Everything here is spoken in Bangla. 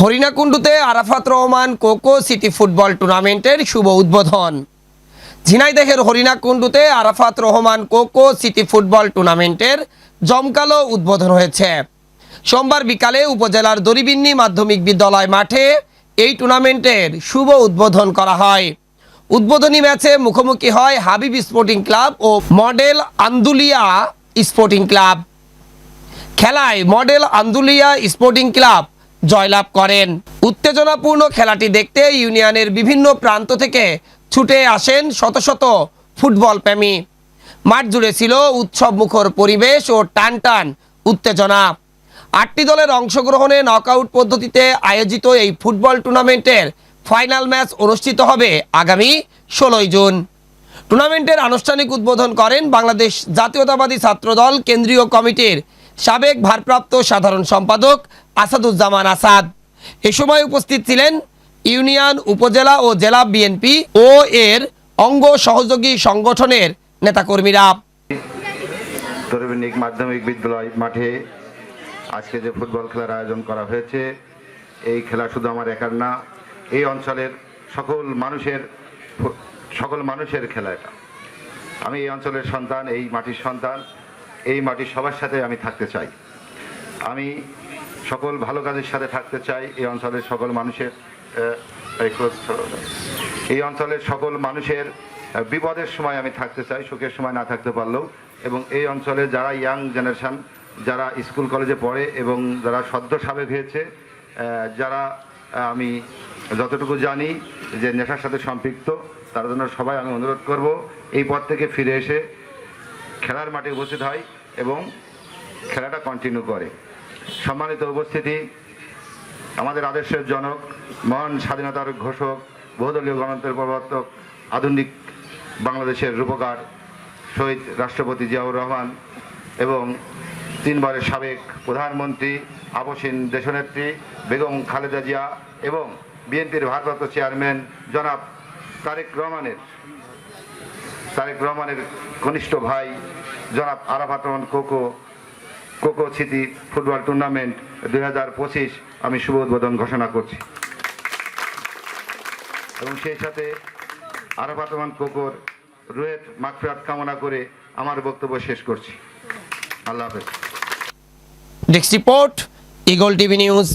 হরিণাকুণ্ডুতে আরাফাত রহমান কোকো সিটি ফুটবল টুর্নামেন্টের শুভ উদ্বোধন। ঝিনাইদহের হরিণাকুণ্ডুতে আরাফাত রহমান কোকো সিটি ফুটবল টুর্নামেন্টের জমকালো উদ্বোধন হয়েছে। সোমবার বিকালে উপজেলার দরিবিন্নি মাধ্যমিক বিদ্যালয় মাঠে এই টুর্নামেন্টের শুভ উদ্বোধন করা হয়। উদ্বোধনী ম্যাচে মুখোমুখি হয় হাবিব স্পোর্টিং ক্লাব ও মডেল আন্দুলিয়া স্পোর্টিং ক্লাব। খেলায় মডেল আন্দুলিয়া স্পোর্টিং ক্লাব জয়লাভ করেন। উত্তেজনাপূর্ণ খেলাটি দেখতে ইউনিয়নের বিভিন্ন প্রান্ত থেকে ছুটে আসেন শত শত ফুটবল প্রেমী। মাঠ জুড়ে ছিল উৎসব মুখর পরিবেশ ও টান টান উত্তেজনা। 8টি দলের অংশগ্রহণে নকআউট পদ্ধতিতে আয়োজিত এই ফুটবল টুর্নামেন্টের ফাইনাল ম্যাচ অনুষ্ঠিত হবে আগামী 16 জুন। টুর্নামেন্টের আনুষ্ঠানিক উদ্বোধন করেন বাংলাদেশ জাতীয়তাবাদী ছাত্রদল কেন্দ্রীয় কমিটির সাবেক ভারপ্রাপ্ত সাধারণ সম্পাদক আসাদুজ্জামান আসাদ। এ সময় উপস্থিত ছিলেন ইউনিয়ন, উপজেলা ও জেলা বিএনপি ও এর অঙ্গ সহযোগী সংগঠনের নেতাকর্মীরা। দরিবিন্নি মাধ্যমিক বিদ্যালয় মাঠে আজকে যে ফুটবল খেলার আয়োজন করা হয়েছে, এই খেলা শুধু আমার একার না, এই অঞ্চলের সকল মানুষের খেলা। এটা আমি এই অঞ্চলের সন্তান, এই মাটির সন্তান, এই মাটির সবার সাথে আমি থাকতে চাই। আমি সকল ভালো কাজের সাথে থাকতে চাই। এই অঞ্চলের সকল মানুষের বিপদের সময় আমি থাকতে চাই, সুখের সময় না থাকতে পারলেও। এবং এই অঞ্চলে যারা ইয়াং জেনারেশন, যারা স্কুল কলেজে পড়ে এবং যারা সদ্য সাবেক হয়েছে, যারা আমি যতটুকু জানি যে নেশার সাথে সম্পৃক্ত, তার জন্য সবাই আমি অনুরোধ করব এই পথ থেকে ফিরে এসে খেলার মাঠে উপস্থিত হয় এবং খেলাটা কন্টিনিউ করে। সম্মানিত উপস্থিতি, আমাদের আদর্শের জনক, মহান স্বাধীনতার ঘোষক, বহুদলীয় গণতন্ত্রের প্রবর্তক, আধুনিক বাংলাদেশের রূপকার শহীদ রাষ্ট্রপতি জিয়াউর রহমান এবং 3 বারের সাবেক প্রধানমন্ত্রী, আপসীন দেশনেত্রী বেগম খালেদা জিয়া এবং বিএনপির ভারপ্রাপ্ত চেয়ারম্যান জনাব তারেক রহমানের কনিষ্ঠ ভাই জনাব Arafat Rahman Koko city football tournament 2025 আমি শুভ উদ্বোধন ঘোষণা করছি এবং সেই সাথে আরাফাত রহমান কোকোর রুহের মাগফিরাত কামনা করে আমার বক্তব্য শেষ করছি। আল্লাহ হাফেজ। Desk report, eagle TV news.